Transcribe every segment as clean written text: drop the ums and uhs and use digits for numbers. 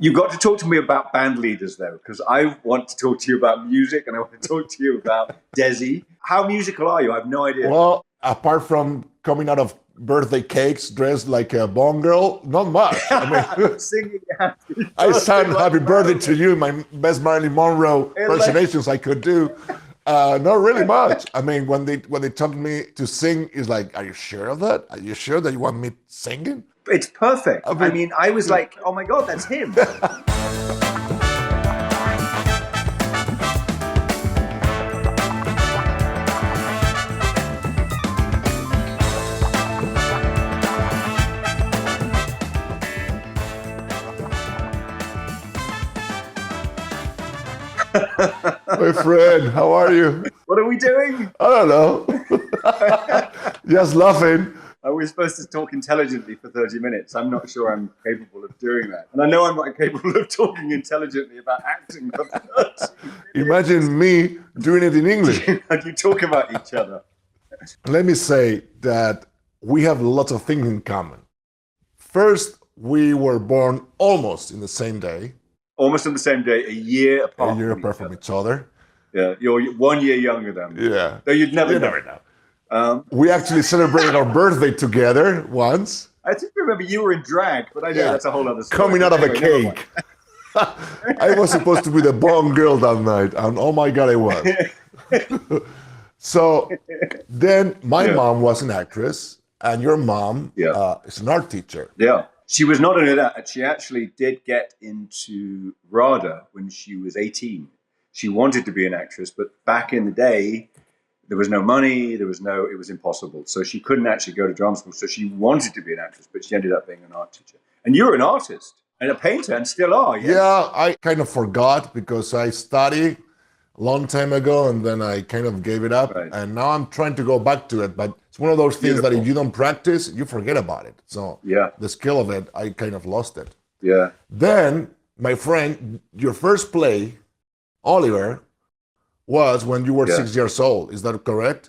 You got to talk to me about band leaders, though, because I want to talk to you about music and I want to talk to you about Desi. How musical are you? I have no idea. Well, apart from coming out of birthday cakes dressed like a Bond girl, not much. I mean, Singing I sang Happy Birthday to You, my best Marilyn Monroe impersonations I could do. Not really much. I mean, when they told me to sing, it's like, are you sure of that? Are you sure that you want me singing? It's perfect. I mean, I was like, oh my God, that's him. My friend, how are you? What are we doing? I don't know. Just laughing. We're supposed to talk intelligently for 30 minutes. I'm not sure I'm capable of doing that. And I know I'm not capable of talking intelligently about acting for 30 minutes. Imagine me doing it in English. And you talk about each other. Let me say that we have lots of things in common. First, we were born almost in the same day. Almost on the same day, a year apart. A year apart from each other. Yeah, you're 1 year younger than me. Yeah. Though you'd never know. We actually celebrated our birthday together once. I think I remember you were in drag, but I know that's a whole other story. Coming out of a cake. I was supposed to be the Bond girl that night, and oh my God, I was. So then my mom was an actress, and your mom is an art teacher. Yeah. She was not only that, she actually did get into RADA when she was 18. She wanted to be an actress, but back in the day, there was no money, it was impossible. So she couldn't actually go to drama school. So she wanted to be an actress, but she ended up being an art teacher. And you're an artist and a painter and still are, yes? Yeah, I kind of forgot because I studied a long time ago and then I kind of gave it up. Right. And now I'm trying to go back to it. But it's one of those things that if you don't practice, you forget about it. So the skill of it, I kind of lost it. Yeah. Then, my friend, your first play, Oliver, was when you were 6 years old. Is that correct?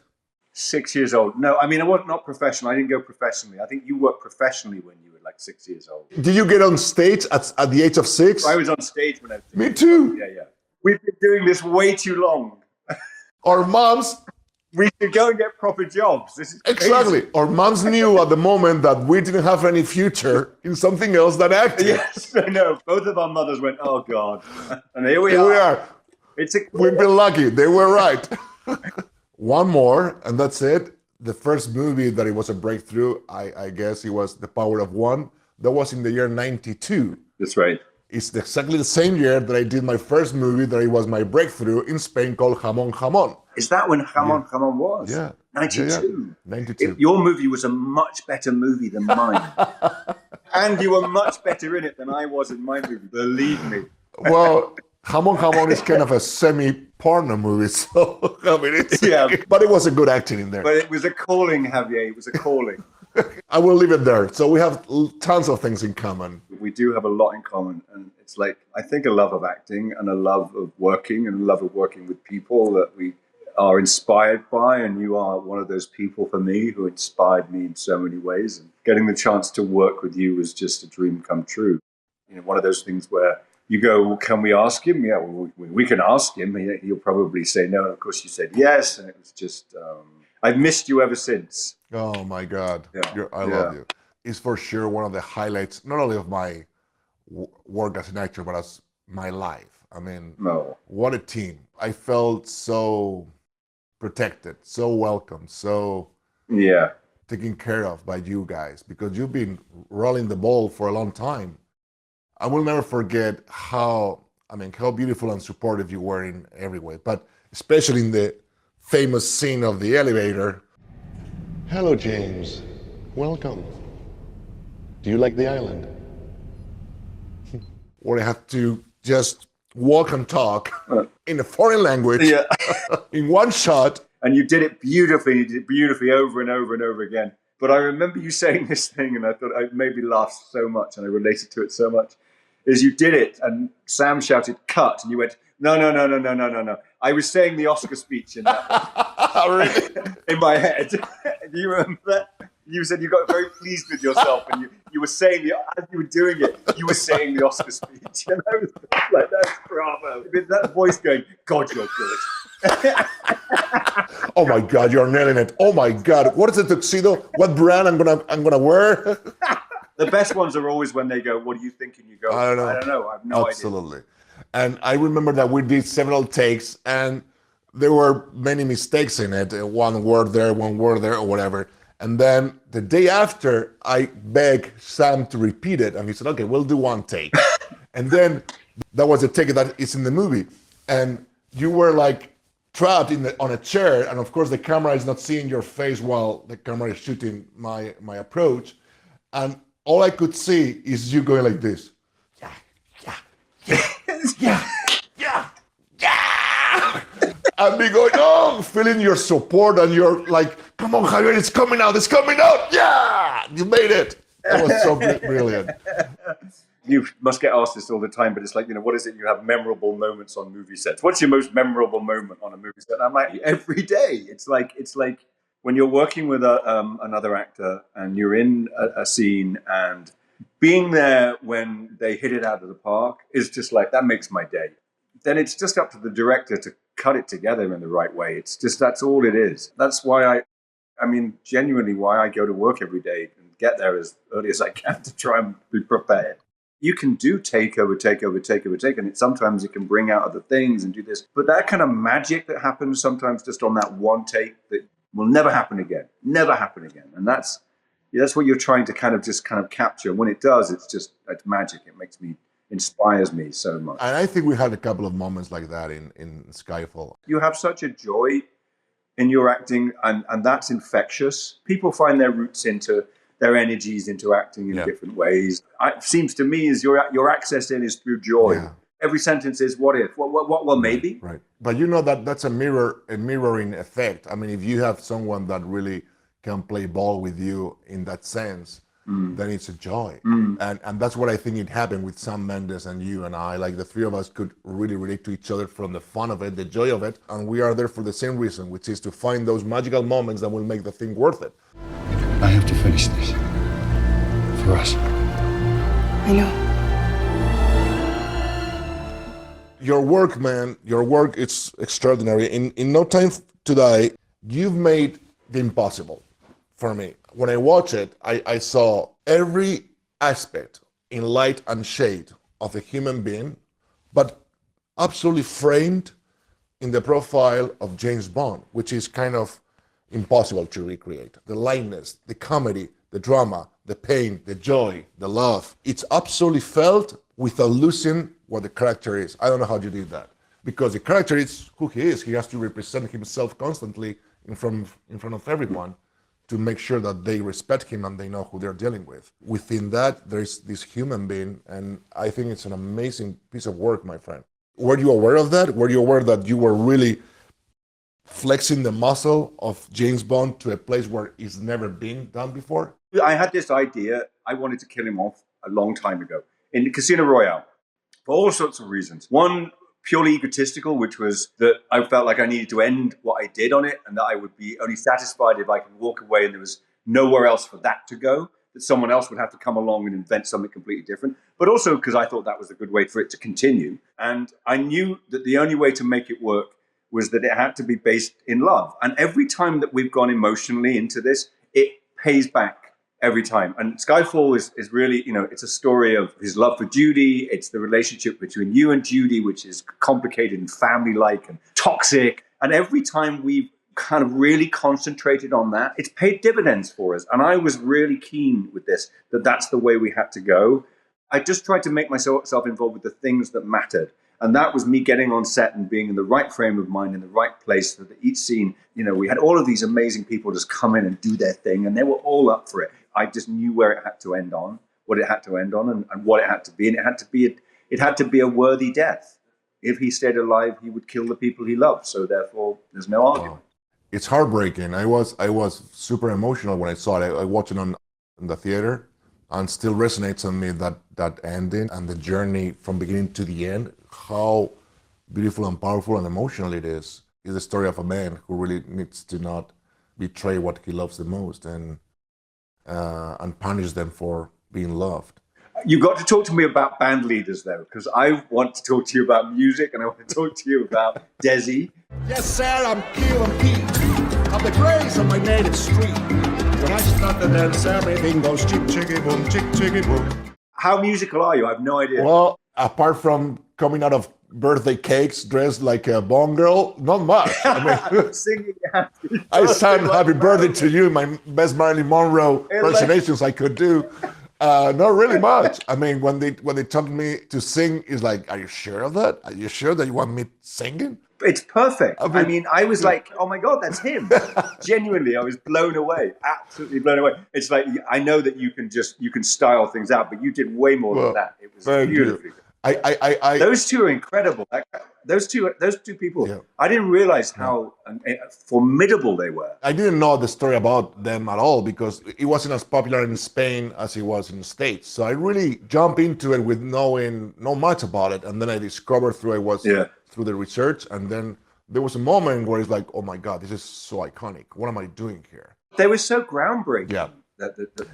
6 years old. No, I mean, I was not professional. I didn't go professionally. I think you worked professionally when you were like 6 years old. Did you get on stage at the age of 6? I was on stage when I was 6. Me too. Yeah. We've been doing this way too long. Our moms... We should go and get proper jobs. This is crazy. Exactly. Our moms knew at the moment that we didn't have any future in something else than acting. Yes, I know. Both of our mothers went, oh God. And here we are. We've been lucky. They were right. One more, and that's it. The first movie that it was a breakthrough, I guess it was The Power of One. That was in the year 92. That's right. It's exactly the same year that I did my first movie that it was my breakthrough in Spain called Jamón Jamón. Is that when Jamón Jamón was? Yeah. 92? Yeah. 92. Your movie was a much better movie than mine. And you were much better in it than I was in my movie, believe me. Well, Jamón Jamón is kind of a semi-porno movie, so I mean, but it was a good acting in there. But it was a calling, Javier. It was a calling. I will leave it there. So we have tons of things in common. We do have a lot in common. And it's like, I think a love of acting and a love of working and a love of working with people that we are inspired by. And you are one of those people for me who inspired me in so many ways. And getting the chance to work with you was just a dream come true. You know, one of those things where you go, well, can we ask him? Yeah, well, we can ask him. He'll probably say no. And of course, you said yes. And it was just, I've missed you ever since. Oh, my God. I love you. It's for sure one of the highlights, not only of my work as an actor, but as my life. I mean, what a team. I felt so protected, so welcome, so taken care of by you guys, because you've been rolling the ball for a long time. I will never forget how beautiful and supportive you were in every way, but especially in the famous scene of the elevator. Hello, James. Welcome. Do you like the island? Where I had to just walk and talk in a foreign language in one shot. And you did it beautifully. You did it beautifully over and over and over again. But I remember you saying this thing, and I thought it made me laugh so much, and I related to it so much, is you did it, and Sam shouted, cut, and you went, no. I was saying the Oscar speech in that in my head. Do you remember that? You said you got very pleased with yourself, and you were saying, as you were doing it, you were saying the Oscar speech. And I was like, that's bravo. With that voice going, God, you're good. Oh my God, you're nailing it. Oh my God, what is the tuxedo? What brand I'm gonna wear? The best ones are always when they go, what are you thinking? You go, I don't know. I have no idea. Absolutely. And I remember that we did several takes, and there were many mistakes in it. One word there, or whatever. And then the day after, I begged Sam to repeat it, and he said, okay, we'll do one take. And then that was a take that is in the movie. And you were like trapped on a chair, and of course the camera is not seeing your face while the camera is shooting my approach. And all I could see is you going like this. Yeah. And me going, oh, feeling your support, and you're like, come on, Javier, it's coming out. Yeah, you made it. That was so brilliant. You must get asked this all the time, but it's like, what is it? You have memorable moments on movie sets. What's your most memorable moment on a movie set? And I'm like, every day. It's like when you're working with another actor and you're in a scene, and being there when they hit it out of the park is just like, that makes my day. Then it's just up to the director to cut it together in the right way. It's just, that's all it is. That's why genuinely why I go to work every day and get there as early as I can to try and be prepared. You can do take over, and sometimes it can bring out other things and do this. But that kind of magic that happens sometimes just on that one take that will never happen again. And that's what you're trying to kind of capture. When it does, it's magic. It inspires me so much. And I think we had a couple of moments like that in Skyfall. You have such a joy in your acting, and that's infectious. People find their roots into their energies into acting in different ways. It seems to me as your access in is through joy. Yeah. Every sentence is what if, well, maybe. Right. But that's a mirroring effect. I mean, if you have someone that really can play ball with you in that sense, then it's a joy. And that's what I think it happened with Sam Mendes and you and I. Like, the three of us could really relate to each other from the fun of it, the joy of it. And we are there for the same reason, which is to find those magical moments that will make the thing worth it. I have to finish this. For us. I know. Your work, man, it's extraordinary. In No Time to Die, you've made the impossible for me. When I watch it, I saw every aspect in light and shade of a human being, but absolutely framed in the profile of James Bond, which is kind of impossible to recreate. The lightness, the comedy, the drama, the pain, the joy, the love. It's absolutely felt without losing what the character is. I don't know how you did that, because the character is who he is. He has to represent himself constantly in front of everyone to make sure that they respect him and they know who they're dealing with. Within that, there's this human being, and I think it's an amazing piece of work, my friend. Were you aware of that? Were you aware that you were really flexing the muscle of James Bond to a place where it's never been done before? I had this idea. I wanted to kill him off a long time ago in Casino Royale for all sorts of reasons. One, purely egotistical, which was that I felt like I needed to end what I did on it, and that I would be only satisfied if I could walk away and there was nowhere else for that to go, that someone else would have to come along and invent something completely different. But also because I thought that was a good way for it to continue. And I knew that the only way to make it work was that it had to be based in love. And every time that we've gone emotionally into this, it pays back every time. And Skyfall is really, it's a story of his love for Judy. It's the relationship between you and Judy, which is complicated and family-like and toxic. And every time we've kind of really concentrated on that, it's paid dividends for us. And I was really keen with this, that's the way we had to go. I just tried to make myself involved with the things that mattered. And that was me getting on set and being in the right frame of mind, in the right place, so that each scene, we had all of these amazing people just come in and do their thing, and they were all up for it. I just knew where it had to end on, what it had to end on, and what it had to be. And it had to be a worthy death. If he stayed alive, he would kill the people he loved. So therefore, there's no argument. Wow. It's heartbreaking. I was super emotional when I saw it. I watched it in the theater, and still resonates on me that ending and the journey from beginning to the end. How beautiful and powerful and emotional it is. It's the story of a man who really needs to not betray what he loves the most. And and punish them for being loved. You got to talk to me about band leaders, though, because I want to talk to you about music, and I want to talk to you about Desi. Yes, sir, I'm Keelan Pete, of the grace of my native street. When I start to dance, everything goes chick, chicky, boom, chick, chicky, boom. How musical are you? I have no idea. Well, apart from coming out of birthday cakes dressed like a Bond girl, not much. I mean, singing I sang Happy Birthday to You, my best Marilyn Monroe impersonations I could do. Not really much. I mean, when they told me to sing, it's like, are you sure of that? Are you sure that you want me singing? It's perfect. I mean, I was like, oh my God, that's him. Genuinely, I was blown away. Absolutely blown away. It's like, I know that you can style things out, but you did way more than that. It was beautiful. Those two are incredible. Those two people. Yeah. I didn't realize how formidable they were. I didn't know the story about them at all because it wasn't as popular in Spain as it was in the States. So I really jumped into it with knowing not much about it, and then I discovered through the research, and then there was a moment where it's like, oh my God, this is so iconic. What am I doing here? They were so groundbreaking. Yeah.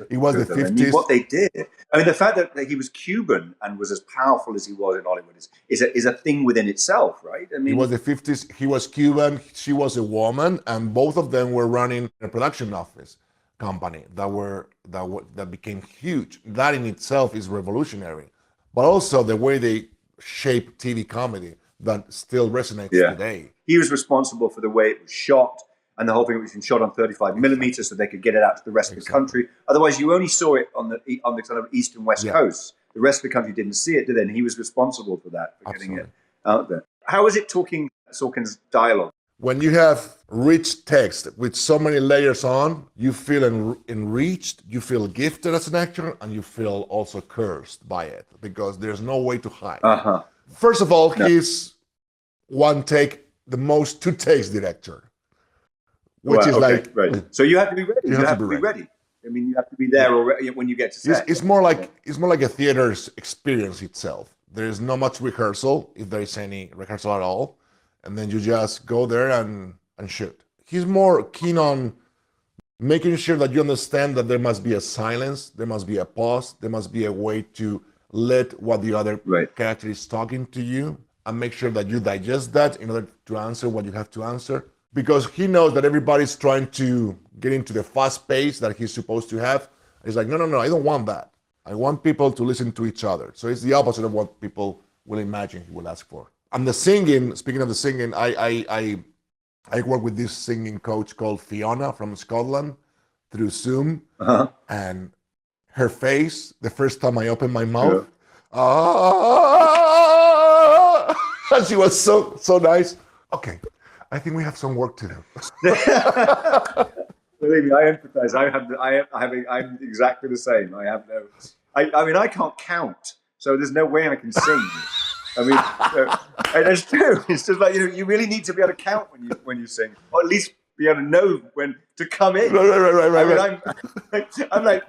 It was the 50s. I mean, what they did. I mean, the fact that he was Cuban and was as powerful as he was in Hollywood is a thing within itself, right? I mean, it was the 50s. He was Cuban. She was a woman, and both of them were running a production office company that became huge. That in itself is revolutionary, but also the way they shape TV comedy that still resonates today. He was responsible for the way it was shot. And the whole thing was shot on 35 millimeters so they could get it out to the rest of the country. Otherwise, you only saw it on the kind of east and west coast. The rest of the country didn't see it, did they? And he was responsible for that, for getting it out there. How was it talking Sorkin's dialogue? When you have rich text with so many layers on, you feel enriched, you feel gifted as an actor, and you feel also cursed by it because there's no way to hide. First of all, he's the most two takes director. Which is right. So you have to be ready. You have to be ready. I mean, you have to be there already when you get to set. It's more like a theater's experience itself. There is not much rehearsal, if there is any rehearsal at all, and then you just go there and shoot. He's more keen on making sure that you understand that there must be a silence, there must be a pause, there must be a way to let what the other character is talking to you, and make sure that you digest that in order to answer what you have to answer. Because he knows that everybody's trying to get into the fast pace that he's supposed to have. He's like, no, I don't want that. I want people to listen to each other. So it's the opposite of what people will imagine he will ask for. And the singing, speaking of the singing, I work with this singing coach called Fiona from Scotland through Zoom. And her face, the first time I opened my mouth, and she was so nice. Okay. I think we have some work to do. Believe me, I empathize. I'm exactly the same. I mean, I can't count, so there's no way I can sing. I mean, and it's true. It's just like you really need to be able to count when you sing, or at least be able to know when to come in. Right. I'm like,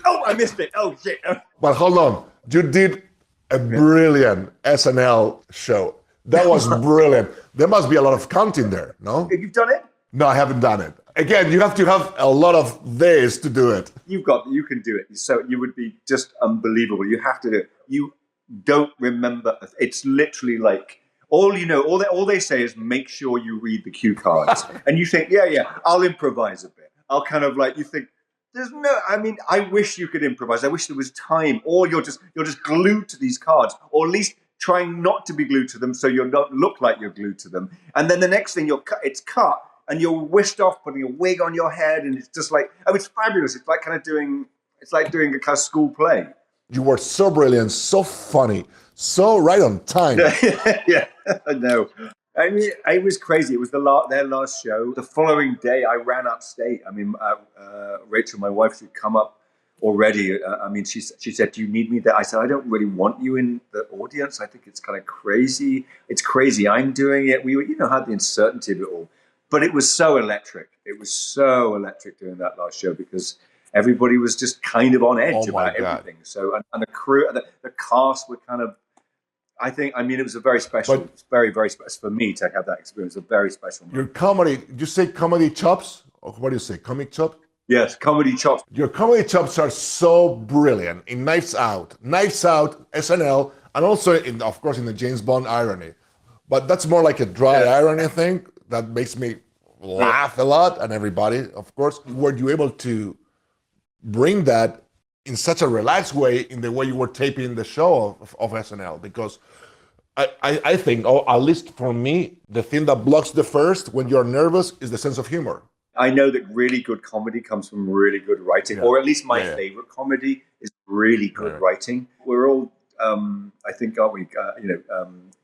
oh, I missed it. Oh shit. But hold on, you did a brilliant SNL show. That was brilliant. There must be a lot of counting there, no? You've done it? No, I haven't done it. Again, you have to have a lot of days to do it. You can do it. So you would be just unbelievable. You have to do it. You don't remember. It's literally like all they say is make sure you read the cue cards. And you think, I'll improvise a bit. I'll kind of like, you think, I wish you could improvise. I wish there was time. Or you're just glued to these cards. Or at least trying not to be glued to them so you don't look like you're glued to them. And then the next thing it's cut and you're whisked off putting a wig on your head and it's just like, it's fabulous. It's like doing a kind of school play. You were so brilliant, so funny, so right on time. Yeah, I know. I mean, it was crazy. It was their last show. The following day I ran upstate. I mean, Rachel, my wife, she'd come up already. I mean, she said, do you need me there? I said, I don't really want you in the audience. I think it's kind of crazy. It's crazy. I'm doing it. We had the uncertainty of it all. But it was so electric. It was so electric doing that last show because everybody was just kind of on edge about everything. So, and the crew, the cast were kind of, it was a very special, it's very, very special for me to have that experience, a very special moment. Your comedy, you say comedy chops? Or what do you say, comic chop? Yes, comedy chops. Your comedy chops are so brilliant in Knives Out, SNL, and also, of course, in the James Bond irony. But that's more like a dry irony thing that makes me laugh a lot, and everybody, of course. Were you able to bring that in such a relaxed way in the way you were taping the show of SNL? Because I think, or at least for me, the thing that blocks the first when you're nervous is the sense of humor. I know that really good comedy comes from really good writing, or at least my favorite comedy is really good writing. We're all, I think, aren't we,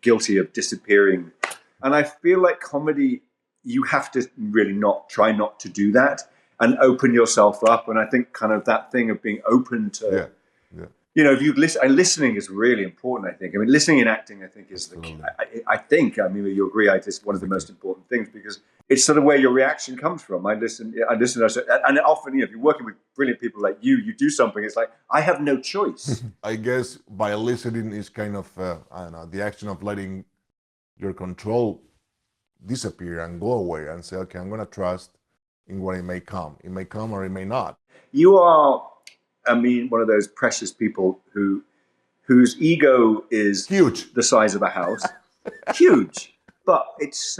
guilty of disappearing. And I feel like comedy, you have to really try not to do that and open yourself up. And I think kind of that thing of being open to, if you listen, and listening is really important, I think. I mean, listening in acting, I think, is the key. I mean, you agree, it's one of the most important things because it's sort of where your reaction comes from. I listen, and often, if you're working with brilliant people like you do something, it's like, I have no choice. I guess by listening is kind of, the action of letting your control disappear and go away and say, okay, I'm going to trust in what it may come. It may come or it may not. You are, one of those precious people whose ego is huge, the size of a house, huge, but it's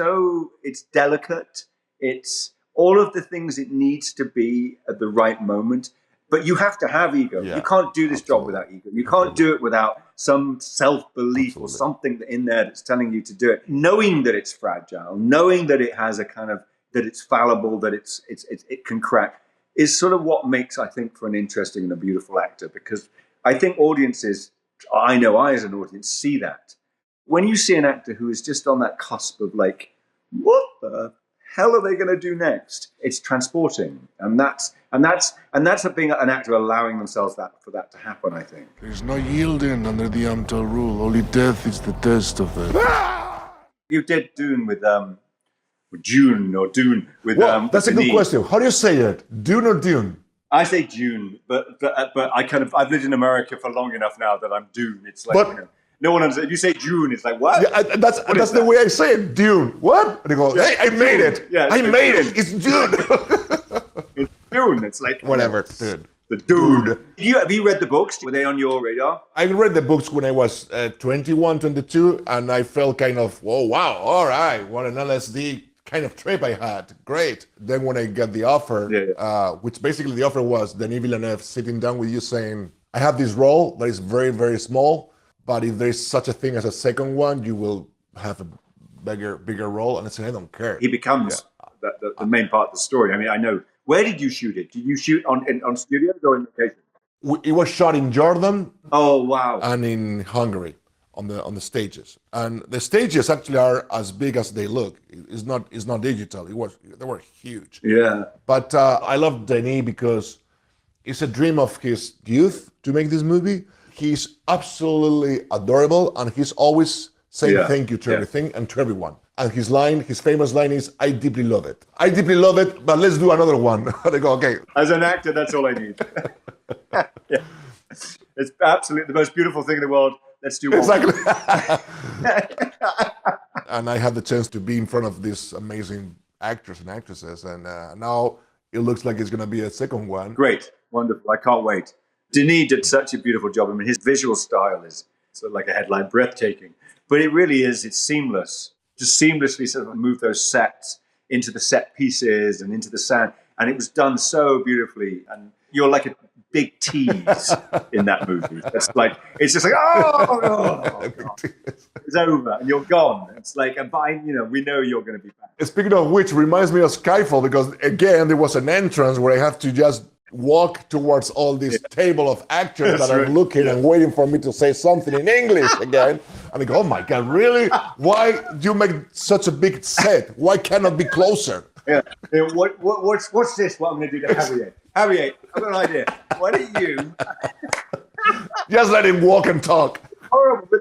delicate. It's all of the things it needs to be at the right moment. But you have to have ego. You can't do this job without ego. You can't do it without some self-belief or something in there that's telling you to do it. Knowing that it's fragile, knowing that it has a kind of, that it's fallible, that it can crack, is sort of what makes, I think, for an interesting and a beautiful actor. Because I think audiences, I as an audience, see that. When you see an actor who is just on that cusp of like, what the hell are they going to do next? It's transporting, and that's being an actor allowing themselves for that to happen. I think there's no yielding under the Amtal rule. Only death is the test of it. You did Dune with June or Dune with. That's a good question. How do you say it? Dune or Dune? I say June, but I've lived in America for long enough now that I'm Dune. It's like. No one understands. If you say June, it's like, what? Yeah, that's the way I say it. Dune. What? And they go, hey, I made it. Yeah, I made it. It's June. It's Dune. It's like whatever. Dude. The dude. Have you read the books? Were they on your radar? I read the books when I was 21, 22, and I felt kind of, whoa, wow, all right, what an LSD kind of trip I had. Great. Then when I got the offer, which basically the offer was Denis Villeneuve sitting down with you saying, I have this role that is very, very small, but if there's such a thing as a second one, you will have a bigger role. And I said, I don't care. He becomes the main part of the story. I mean, I know. Where did you shoot it? Did you shoot on studios or in location? It was shot in Jordan. Oh, wow. And in Hungary on the stages. And the stages actually are as big as they look. It's not digital. They were huge. Yeah. But I love Denis because it's a dream of his youth to make this movie. He's absolutely adorable, and he's always saying thank you to everything and to everyone. And his famous line is, I deeply love it. I deeply love it, but let's do another one. They go, okay. As an actor, that's all I need. Yeah. It's absolutely the most beautiful thing in the world. Let's do one. Exactly. And I had the chance to be in front of these amazing actors and actresses, and now it looks like it's going to be a second one. Great. Wonderful. I can't wait. Denis did such a beautiful job. I mean, his visual style is sort of like a headline, breathtaking. But it really is, it's seamless. Just seamlessly sort of move those sets into the set pieces and into the sound. And it was done so beautifully. And you're like a big tease in that movie. It's just like, oh, it's over and you're gone. It's like, we know you're going to be back. Speaking of which, reminds me of Skyfall, because again, there was an entrance where I have to just walk towards all this table of actors that are looking and waiting for me to say something in English again. And I go, oh my God, really? Why do you make such a big set? Why cannot be closer? Yeah. What's this? What I'm going to do to Javier? Javier, I've got an idea. Why don't you... Just let him walk and talk. Horrible. But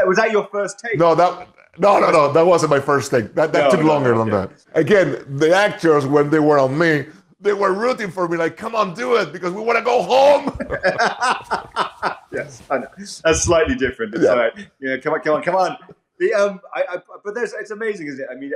was that your first take? No, that wasn't my first take. That took longer than that. Again, the actors, when they were on me, they were rooting for me, like, come on, do it, because we want to go home. Yes, I know. That's slightly different. It's all right. Yeah, come on. But it's amazing, isn't it? I mean,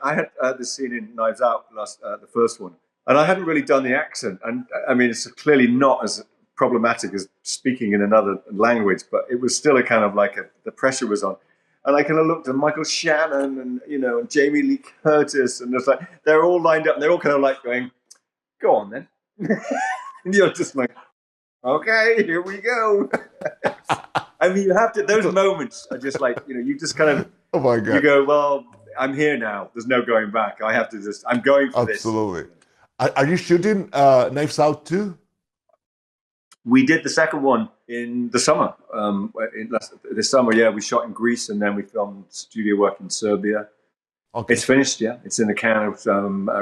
I had this scene in Knives Out, the first one. And I hadn't really done the accent. And I mean, it's clearly not as problematic as speaking in another language, but it was still a kind of like the pressure was on. And I kind of looked at Michael Shannon and, and Jamie Lee Curtis, and it's like, they're all lined up and they're all kind of like going, go on then. And you're just like, okay, here we go. I mean, you have to, those moments are just like, you just kind of, oh my God. You go, well, I'm here now. There's no going back. I have to I'm going for this. Absolutely. Are you shooting Knives Out too? We did the second one in the summer. This summer, yeah, we shot in Greece and then we filmed studio work in Serbia. Okay. It's finished, yeah. It's in the can of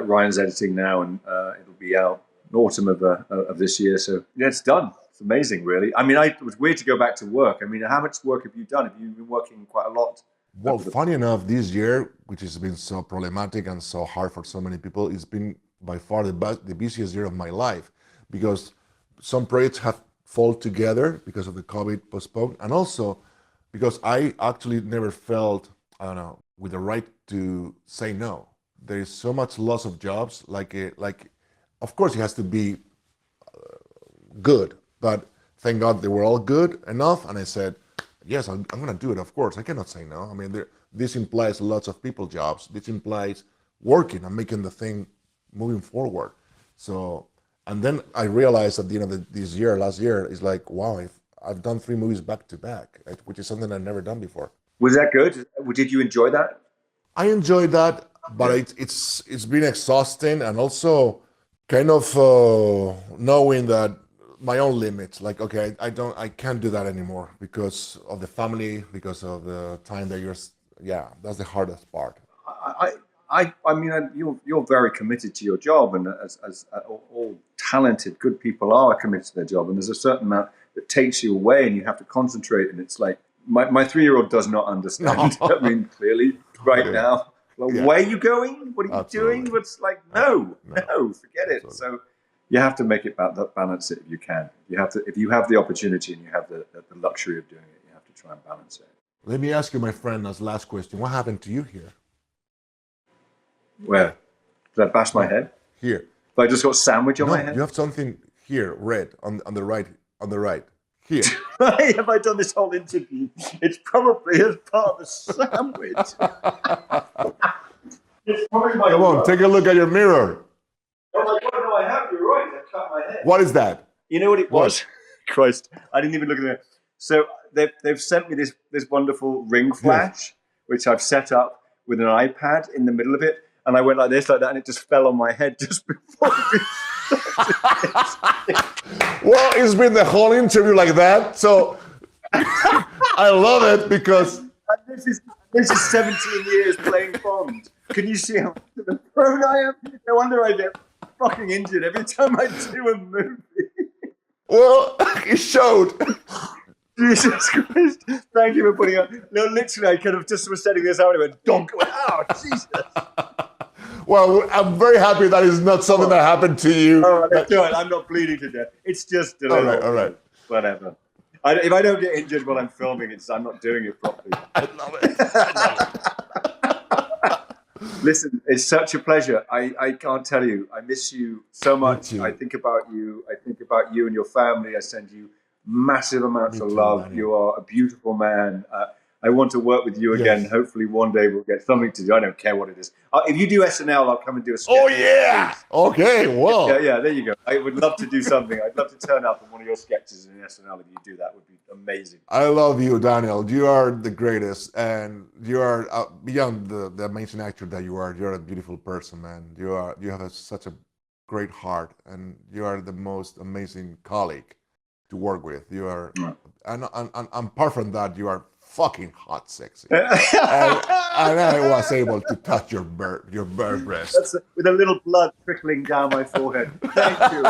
Ryan's editing now, and it'll be out in autumn of this year. So yeah, it's done. It's amazing, really. I mean, it was weird to go back to work. I mean, how much work have you done? Have you been working quite a lot? Well, funny enough, this year, which has been so problematic and so hard for so many people, it's been by far the busiest year of my life, because some projects have fallen together because of the COVID postponed, and also because I actually never felt, I don't know, with the right to say no. There is so much loss of jobs, like of course it has to be good, but thank God they were all good enough, and I said, yes, I'm going to do it, of course. I cannot say no. I mean, this implies lots of people jobs. This implies working and making the thing moving forward. So, and then I realized at the end of last year, is like, wow, I've done 3 movies back to back, which is something I've never done before. Was that good? Did you enjoy that? I enjoyed that, but it's been exhausting, and also kind of knowing that my own limits, like, okay, I can't do that anymore because of the family, because of the time that that's the hardest part. I mean, you're very committed to your job, and as all talented, good people are committed to their job, and there's a certain amount that takes you away, and you have to concentrate, and it's like, my 3-year-old does not understand. No. I mean, clearly, right now, well, where are you going? What are you doing? What's like, no, forget it. So you have to make it balance it if you can. If you have the opportunity and you have the luxury of doing it, you have to try and balance it. Let me ask you, my friend, as last question. What happened to you here? Where? Did I bash my head? Here. I just got a sandwich on my head? You have something here, red, on the right. Here. Have I done this whole interview? It's probably as part of the sandwich. It's probably my Come on, take a look at your mirror. Oh my God, no, I have. You're right. I cut my head. What is that? You know what it was? Christ, I didn't even look at it. So they've sent me this wonderful ring flash, which I've set up with an iPad in the middle of it. And I went like this, like that, and it just fell on my head just before we started. Well, it's been the whole interview like that, so I love it because... And this is 17 years playing Bond. Can you see how prone I am? No wonder I get fucking injured every time I do a movie. Well, it showed. Jesus Christ. Thank you for putting up. No, literally, I kind of just was setting this out and I went, donk. Oh, Jesus. Well, I'm very happy that is not something that happened to you. All right, let's do it. I'm not bleeding to death. It's just a little. All right. Whatever. If I don't get injured while I'm filming, I'm not doing it properly. I love it. Listen, it's such a pleasure. I can't tell you. I miss you so much. I think about you. I think about you and your family. I send you massive amounts of love. Man. You are a beautiful man. I want to work with you again. Yes. Hopefully one day we'll get something to do. I don't care what it is. If you do SNL, I'll come and do a sketch. Oh, yeah. Okay, well. Yeah, there you go. I would love to do something. I'd love to turn up in one of your sketches in SNL. If you do that, would be amazing. I love you, Daniel. You are the greatest. And you are, beyond the amazing actor that you are, you're a beautiful person, man. You have such a great heart. And you are the most amazing colleague to work with. You are, and apart from that, you are fucking hot, sexy, and I was able to touch your bare breast with a little blood trickling down my forehead. Thank you.